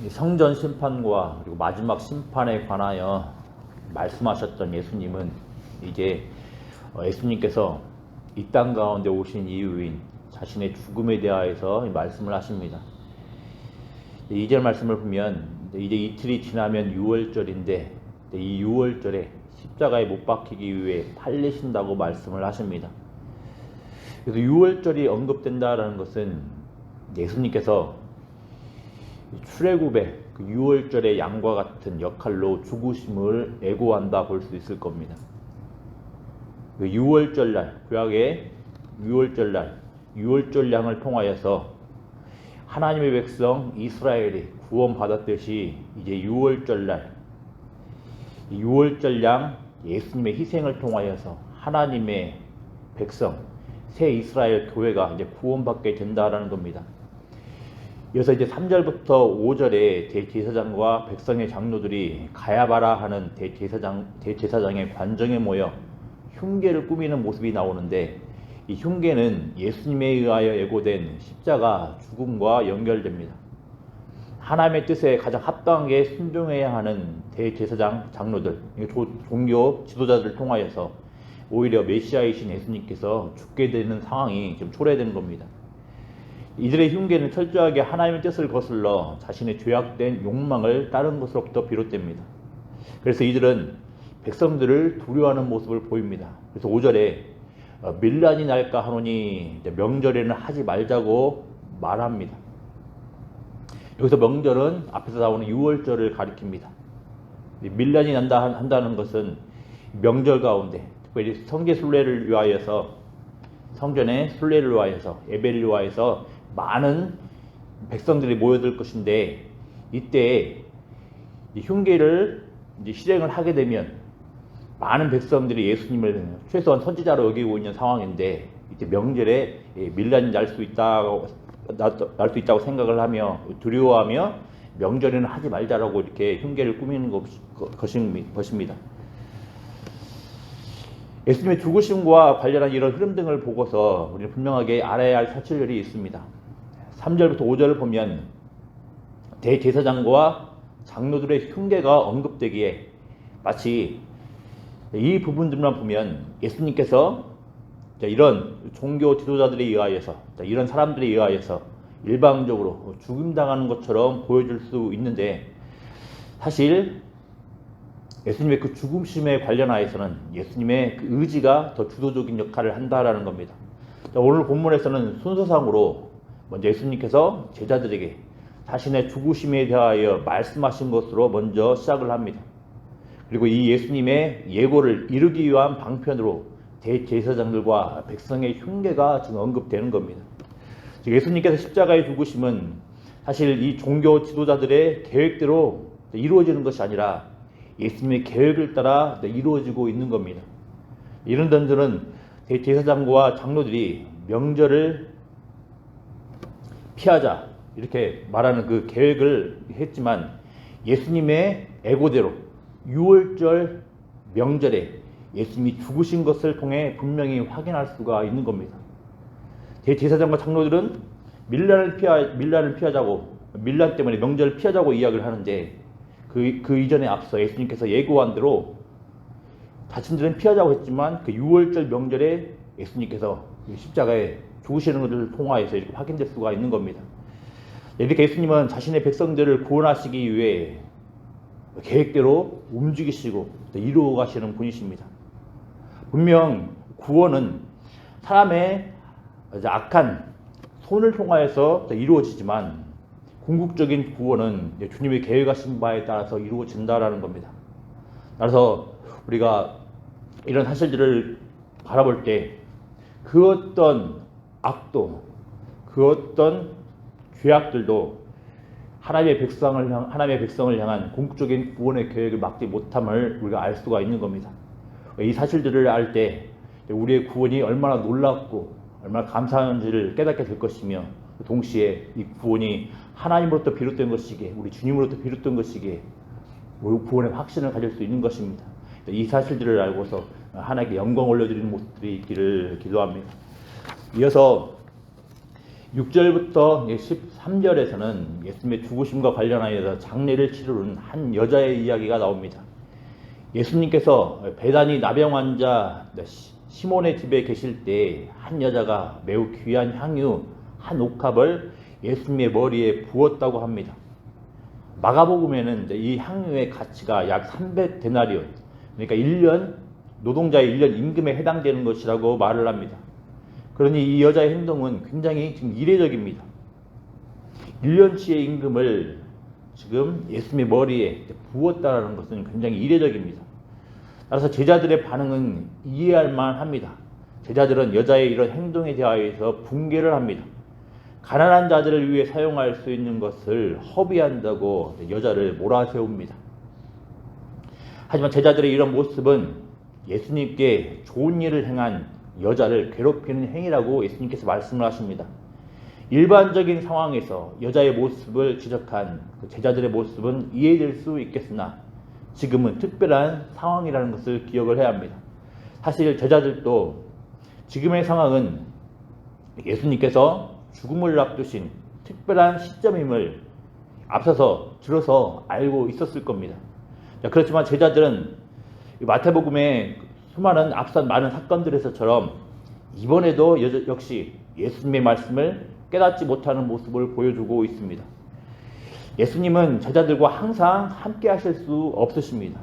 성전 심판과 그리고 마지막 심판에 관하여 말씀하셨던 예수님은 이제 예수님께서 이 땅 가운데 오신 이유인 자신의 죽음에 대하여서 말씀을 하십니다. 2절 말씀을 보면 이제 이틀이 지나면 유월절인데 이 유월절에 십자가에 못 박히기 위해 팔리신다고 말씀을 하십니다. 그래서 유월절이 언급된다라는 것은 예수님께서 출애굽의 그 유월절의 양과 같은 역할로 죽으심을 애고한다 볼 수 있을 겁니다. 그 유월절날, 구약의 유월절날, 유월절 양을 통하여서 하나님의 백성 이스라엘이 구원받았듯이 이제 유월절날, 유월절 양 예수님의 희생을 통하여서 하나님의 백성, 새 이스라엘 교회가 이제 구원받게 된다라는 겁니다. 이어서 이제 3절부터 5절에 대제사장과 백성의 장로들이 가야바라 하는 대제사장의 관정에 모여 흉계를 꾸미는 모습이 나오는데, 이 흉계는 예수님에 의하여 예고된 십자가 죽음과 연결됩니다. 하나님의 뜻에 가장 합당하게 순종해야 하는 대제사장 장로들, 종교 지도자들을 통하여서 오히려 메시아이신 예수님께서 죽게 되는 상황이 지금 초래되는 겁니다. 이들의 흉계는 철저하게 하나님의 뜻을 거슬러 자신의 죄악된 욕망을 따른 것으로부터 비롯됩니다. 그래서 이들은 백성들을 두려워하는 모습을 보입니다. 그래서 5절에 밀란이 날까 하노니 명절에는 하지 말자고 말합니다. 여기서 명절은 앞에서 나오는 유월절을 가리킵니다. 밀란이 한다는 것은 명절 가운데 특별히 성전 순례를 위하여서 예배를 위하여서 많은 백성들이 모여들 것인데, 이때 흉계를 실행을 하게 되면 많은 백성들이 예수님을 최소한 선지자로 여기고 있는 상황인데, 이때 명절에 밀란이 날 수 있다고 생각을 하며 두려워하며 명절에는 하지 말자라고 이렇게 흉계를 꾸미는 것입니다. 예수님의 죽으심과 관련한 이런 흐름 등을 보고서 우리는 분명하게 알아야 할 사실들이 있습니다. 3절부터 5절을 보면 대제사장과 장로들의 흉계가 언급되기에 마치 이 부분들만 보면 예수님께서 이런 종교 지도자들에 의하여서, 이런 사람들에 의하여서 일방적으로 죽임당하는 것처럼 보여줄 수 있는데, 사실 예수님의 그 죽음심에 관련하여서는 예수님의 그 의지가 더 주도적인 역할을 한다라는 겁니다. 오늘 본문에서는 순서상으로 먼저 예수님께서 제자들에게 자신의 죽으심에 대하여 말씀하신 것으로 먼저 시작을 합니다. 그리고 이 예수님의 예고를 이루기 위한 방편으로 대제사장들과 백성의 흉계가 지금 언급되는 겁니다. 즉 예수님께서 십자가에 죽으심은 사실 이 종교 지도자들의 계획대로 이루어지는 것이 아니라 예수님의 계획을 따라 이루어지고 있는 겁니다. 이런 점들은 대제사장과 장로들이 명절을 피하자 이렇게 말하는 그 계획을 했지만, 예수님의 애고대로 유월절 명절에 예수님이 죽으신 것을 통해 분명히 확인할 수가 있는 겁니다. 대제사장과 장로들은 밀란 때문에 명절을 피하자고 이야기를 하는데, 그 이전에 앞서 예수님께서 예고한 대로 자신들은 피하자고 했지만 그 유월절 명절에 예수님께서 십자가에 죽으시는 것을 통하여서 이렇게 확인될 수가 있는 겁니다. 이렇게 예수님은 자신의 백성들을 구원하시기 위해 계획대로 움직이시고 이루어 가시는 분이십니다. 분명 구원은 사람의 악한 손을 통하여서 이루어지지만, 궁극적인 구원은 주님의 계획하신 바에 따라서 이루어진다라는 겁니다. 따라서 우리가 이런 사실들을 바라볼 때 그 어떤 악도, 그 어떤 죄악들도 하나님의 백성을 향한 궁극적인 구원의 계획을 막지 못함을 우리가 알 수가 있는 겁니다. 이 사실들을 알 때 우리의 구원이 얼마나 놀랍고 얼마나 감사한지를 깨닫게 될 것이며, 동시에 이 구원이 하나님으로부터 비롯된 것이기에, 우리 주님으로부터 비롯된 것이기에 우리 구원의 확신을 가질 수 있는 것입니다. 이 사실들을 알고서 하나님께 영광 올려드리는 모습들이 있기를 기도합니다. 이어서 6절부터 13절에서는 예수님의 죽으심과 관련하여서 장례를 치르는 한 여자의 이야기가 나옵니다. 예수님께서 베다니 나병 환자 시몬의 집에 계실 때 한 여자가 매우 귀한 향유 한 옥합을 예수님의 머리에 부었다고 합니다. 마가복음에는 이 향유의 가치가 약 300데나리온, 그러니까 1년 노동자의 1년 임금에 해당되는 것이라고 말을 합니다. 그러니 이 여자의 행동은 굉장히 지금 이례적입니다. 1년치의 임금을 지금 예수님의 머리에 부었다는 것은 굉장히 이례적입니다. 따라서 제자들의 반응은 이해할 만합니다. 제자들은 여자의 이런 행동에 대하여서 붕괴를 합니다. 가난한 자들을 위해 사용할 수 있는 것을 허비한다고 여자를 몰아세웁니다. 하지만 제자들의 이런 모습은 예수님께 좋은 일을 행한 여자를 괴롭히는 행위라고 예수님께서 말씀을 하십니다. 일반적인 상황에서 여자의 모습을 지적한 제자들의 모습은 이해될 수 있겠으나 지금은 특별한 상황이라는 것을 기억을 해야 합니다. 사실 제자들도 지금의 상황은 예수님께서 죽음을 앞두신 특별한 시점임을 앞서서 들어서 알고 있었을 겁니다. 그렇지만 제자들은 마태복음의 수많은 앞선 많은 사건들에서처럼 이번에도 역시 예수님의 말씀을 깨닫지 못하는 모습을 보여주고 있습니다. 예수님은 제자들과 항상 함께 하실 수 없으십니다.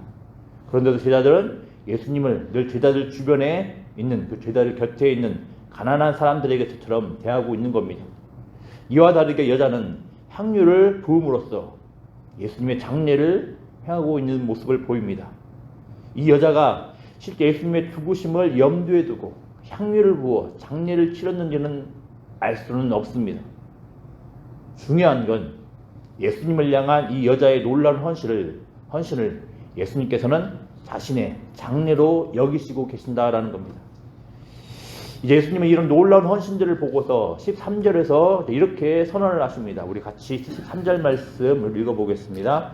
그런데도 제자들은 예수님을 늘 제자들 주변에 있는 그 제자들 곁에 있는 가난한 사람들에게처럼 대하고 있는 겁니다. 이와 다르게 여자는 향유를 부음으로써 예수님의 장례를 행하고 있는 모습을 보입니다. 이 여자가 실제 예수님의 죽으심을 염두에 두고 향유를 부어 장례를 치렀는지는 알 수는 없습니다. 중요한 건 예수님을 향한 이 여자의 놀라운 헌신을 예수님께서는 자신의 장례로 여기시고 계신다라는 겁니다. 이제 예수님은 이런 놀라운 헌신들을 보고서 13절에서 이렇게 선언을 하십니다. 우리 같이 13절 말씀을 읽어보겠습니다.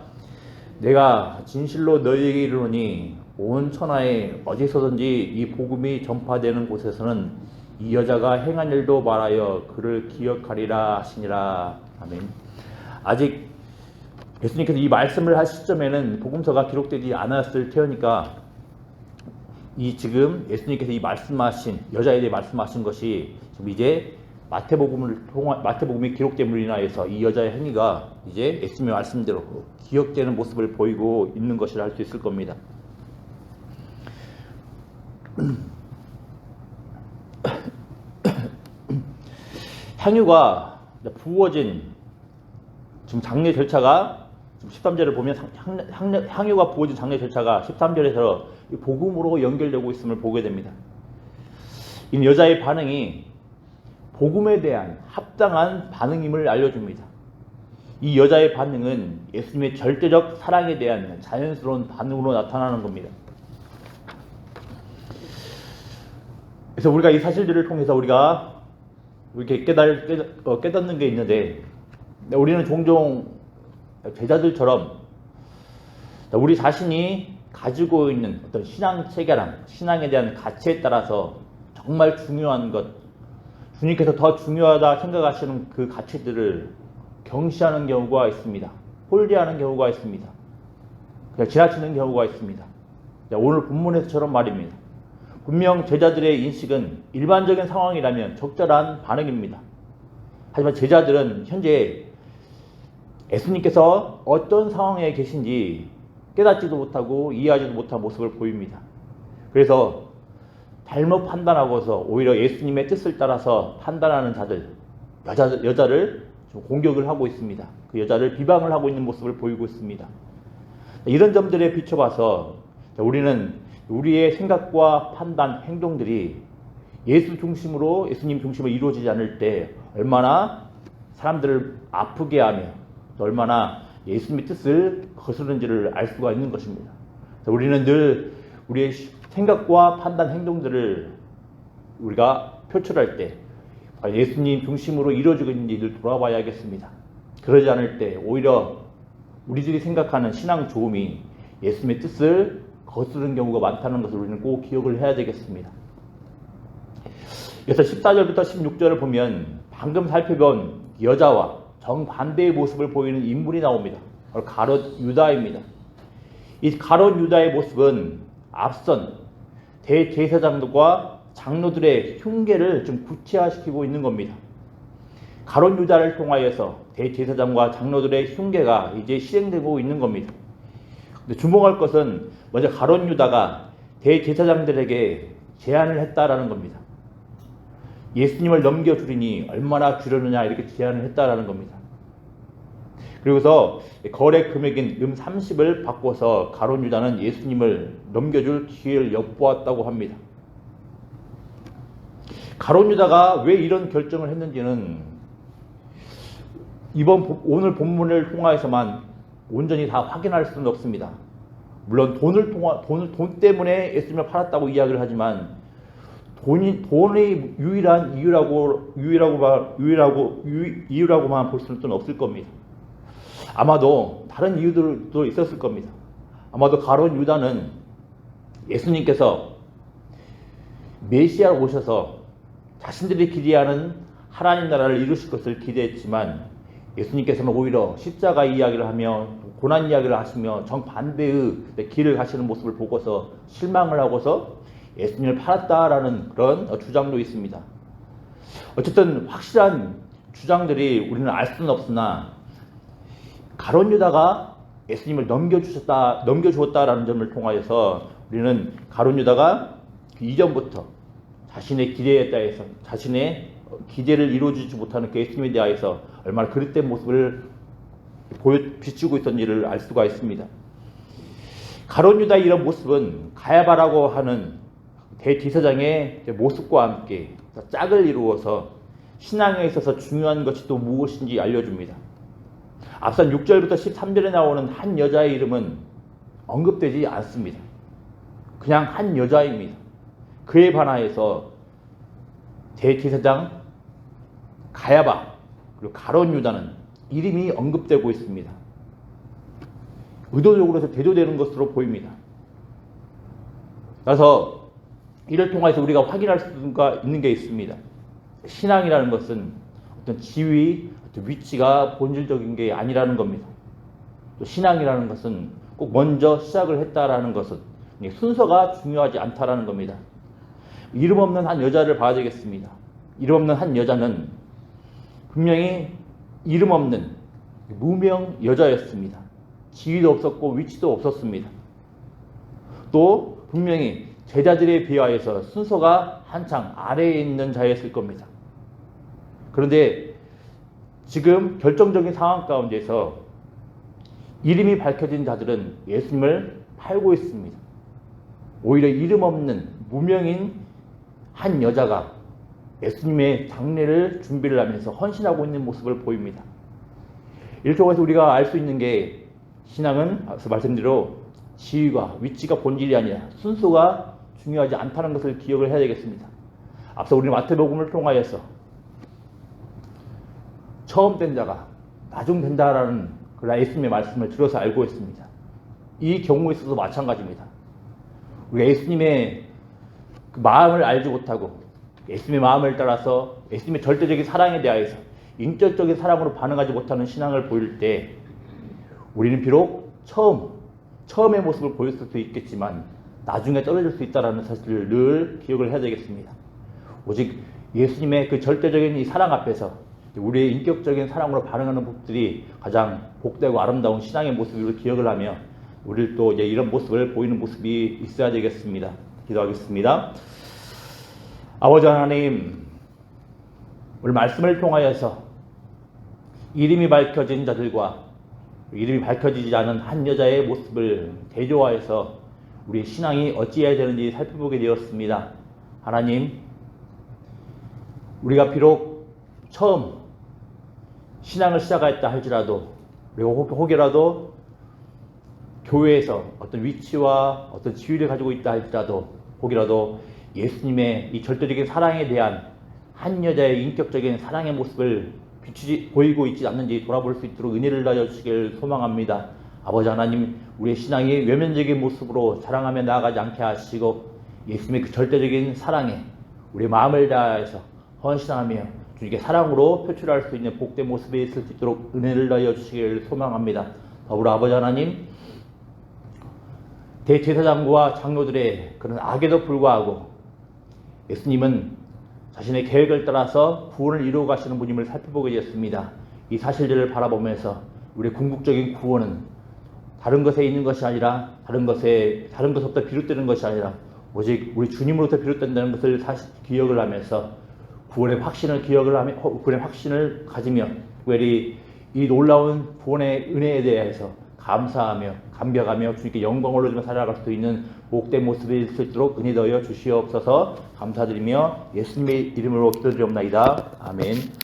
내가 진실로 너희에게 이르노니 온 천하에 어디서든지 이 복음이 전파되는 곳에서는 이 여자가 행한 일도 말하여 그를 기억하리라 하시니라. 아멘. 아직 예수님께서 이 말씀을 할 시점에는 복음서가 기록되지 않았을 테니까 이 지금 예수님께서 이 말씀하신 여자에 대해 말씀하신 것이 지금 이제 마태복음이 기록됨으로 인하여서 이 여자의 행위가 이제 예수님의 말씀대로 기억되는 모습을 보이고 있는 것이라 할 수 있을 겁니다. 향유가 부어진 지금 장례 절차가 지금 13절을 보면 향유가 부어진 장례 절차가 13절에서 복음으로 연결되고 있음을 보게 됩니다. 이 여자의 반응이 복음에 대한 합당한 반응임을 알려줍니다. 이 여자의 반응은 예수님의 절대적 사랑에 대한 자연스러운 반응으로 나타나는 겁니다. 그래서 우리가 이 사실들을 통해서 우리가 이렇게 깨닫는 게 있는데, 우리는 종종 제자들처럼 우리 자신이 가지고 있는 어떤 신앙 체계랑 신앙에 대한 가치에 따라서 정말 중요한 것, 주님께서 더 중요하다 생각하시는 그 가치들을 경시하는 경우가 있습니다. 홀대하는 경우가 있습니다. 그냥 지나치는 경우가 있습니다. 오늘 본문에서처럼 말입니다. 분명 제자들의 인식은 일반적인 상황이라면 적절한 반응입니다. 하지만 제자들은 현재 예수님께서 어떤 상황에 계신지 깨닫지도 못하고 이해하지도 못한 모습을 보입니다. 그래서 잘못 판단하고서 오히려 예수님의 뜻을 따라서 판단하는 자들, 여자를 좀 공격을 하고 있습니다. 그 여자를 비방을 하고 있는 모습을 보이고 있습니다. 이런 점들에 비춰봐서 우리는 우리의 생각과 판단, 행동들이 예수님 중심으로 이루어지지 않을 때 얼마나 사람들을 아프게 하며 또 얼마나 예수님의 뜻을 거스르는지를 알 수가 있는 것입니다. 우리는 늘 우리의 생각과 판단, 행동들을 우리가 표출할 때 예수님 중심으로 이루어지고 있는지를 돌아봐야겠습니다. 그러지 않을 때 오히려 우리들이 생각하는 신앙 조음이 예수님의 뜻을 거스르는 경우가 많다는 것을 우리는 꼭 기억을 해야 되겠습니다. 그래서 14절부터 16절을 보면 방금 살펴본 여자와 정반대의 모습을 보이는 인물이 나옵니다. 바로 가롯 유다입니다. 이 가롯 유다의 모습은 앞선 대제사장들과 장로들의 흉계를 좀 구체화시키고 있는 겁니다. 가롯 유다를 통하여서 대제사장과 장로들의 흉계가 이제 실행되고 있는 겁니다. 근데 주목할 것은 먼저 가롯 유다가 대제사장들에게 제안을 했다라는 겁니다. 예수님을 넘겨주리니 얼마나 주려느냐 이렇게 제안을 했다라는 겁니다. 그리고서 거래 금액인 30을 바꿔서 가롯 유다는 예수님을 넘겨줄 기회를 엿보았다고 합니다. 가롯 유다가 왜 이런 결정을 했는지는 오늘 본문을 통하여서만 온전히 다 확인할 수는 없습니다. 물론 돈 때문에 예수님을 팔았다고 이야기를 하지만 돈의 유일한 이유라고만 볼 수는 없을 겁니다. 아마도 다른 이유들도 있었을 겁니다. 아마도 가롯 유다는 예수님께서 메시아로 오셔서 자신들이 기대하는 하나님 나라를 이루실 것을 기대했지만 예수님께서는 오히려 십자가 이야기를 하며 고난 이야기를 하시며 정반대의 길을 가시는 모습을 보고서 실망을 하고서 예수님을 팔았다라는 그런 주장도 있습니다. 어쨌든 확실한 주장들이 우리는 알 수는 없으나 가롯 유다가 예수님을 넘겨주었다라는 점을 통하여서 우리는 가롯 유다가 그 이전부터 자신의 기대에 대해서 자신의 기대를 이루어주지 못하는 그 예수님에 대하여서 얼마나 그릇된 모습을 비추고 있었는지를 알 수가 있습니다. 가롯 유다의 이런 모습은 가야바라고 하는 대제사장의 모습과 함께 짝을 이루어서 신앙에 있어서 중요한 것이 또 무엇인지 알려줍니다. 앞선 6절부터 13절에 나오는 한 여자의 이름은 언급되지 않습니다. 그냥 한 여자입니다. 그에 반하여서 대제사장 가야바 그리고 가롯 유다는 이름이 언급되고 있습니다. 의도적으로 대조되는 것으로 보입니다. 그래서 이를 통해서 우리가 확인할 수가 있는 게 있습니다. 신앙이라는 것은 어떤 지위, 어떤 위치가 본질적인 게 아니라는 겁니다. 또 신앙이라는 것은 꼭 먼저 시작을 했다라는 것은 순서가 중요하지 않다라는 겁니다. 이름 없는 한 여자를 봐야 되겠습니다. 이름 없는 한 여자는 분명히 이름 없는 무명 여자였습니다. 지위도 없었고 위치도 없었습니다. 또 분명히 제자들에 비하여서 순서가 한창 아래에 있는 자였을 겁니다. 그런데 지금 결정적인 상황 가운데서 이름이 밝혀진 자들은 예수님을 팔고 있습니다. 오히려 이름 없는 무명인 한 여자가 예수님의 장례를 준비를 하면서 헌신하고 있는 모습을 보입니다. 이를 통해서 우리가 알 수 있는 게 신앙은 앞서 말씀대로 지위가 위치가 본질이 아니라 순서가 중요하지 않다는 것을 기억을 해야 되겠습니다. 앞서 우리는 마태복음을 통하여서 처음 된 자가 나중 된다라는 그 예수님의 말씀을 들어서 알고 있습니다. 이 경우에 있어서 마찬가지입니다. 우리가 예수님의 그 마음을 알지 못하고 예수님의 마음을 따라서 예수님의 절대적인 사랑에 대하여서 인격적인 사랑으로 반응하지 못하는 신앙을 보일 때 우리는 비록 처음의 모습을 보였을 수도 있겠지만 나중에 떨어질 수 있다는 사실을 늘 기억을 해야 되겠습니다. 오직 예수님의 그 절대적인 이 사랑 앞에서 우리의 인격적인 사랑으로 반응하는 모습들이 가장 복되고 아름다운 신앙의 모습을 기억을 하며 우리를 또 이제 이런 모습을 보이는 모습이 있어야 되겠습니다. 기도하겠습니다. 아버지 하나님, 오늘 말씀을 통하여서 이름이 밝혀진 자들과 이름이 밝혀지지 않은 한 여자의 모습을 대조하여서 우리의 신앙이 어찌해야 되는지 살펴보게 되었습니다. 하나님, 우리가 비록 처음 신앙을 시작했다 할지라도 그리고 혹여라도 교회에서 어떤 위치와 어떤 지위를 가지고 있다 할지라도 혹이라도 예수님의 이 절대적인 사랑에 대한 한 여자의 인격적인 사랑의 모습을 보이고 있지 않는지 돌아볼 수 있도록 은혜를 다하여 주시길 소망합니다. 아버지 하나님, 우리의 신앙이 외면적인 모습으로 자랑하며 나아가지 않게 하시고 예수님의 그 절대적인 사랑에 우리의 마음을 다해서 헌신하며 주님께 사랑으로 표출할 수 있는 복된 모습에 있을 수 있도록 은혜를 더하여 주시기를 소망합니다. 더불어 아버지 하나님, 대제사장과 장로들의 그런 악에도 불구하고 예수님은 자신의 계획을 따라서 구원을 이루어 가시는 분임을 살펴보게 되었습니다. 이 사실들을 바라보면서 우리의 궁극적인 구원은 다른 것에 있는 것이 아니라 다른 것부터 비롯되는 것이 아니라 오직 우리 주님으로부터 비롯된다는 것을 기억을 하면서 구원의 확신을 가지며 특별히 이 놀라운 구원의 은혜에 대해서 감사하며 감격하며 주님께 영광을 올리며 살아갈 수 있는 복된 모습이 있을 수 있도록 은혜 더하여 주시옵소서. 감사드리며 예수님의 이름으로 기도드리옵나이다. 아멘.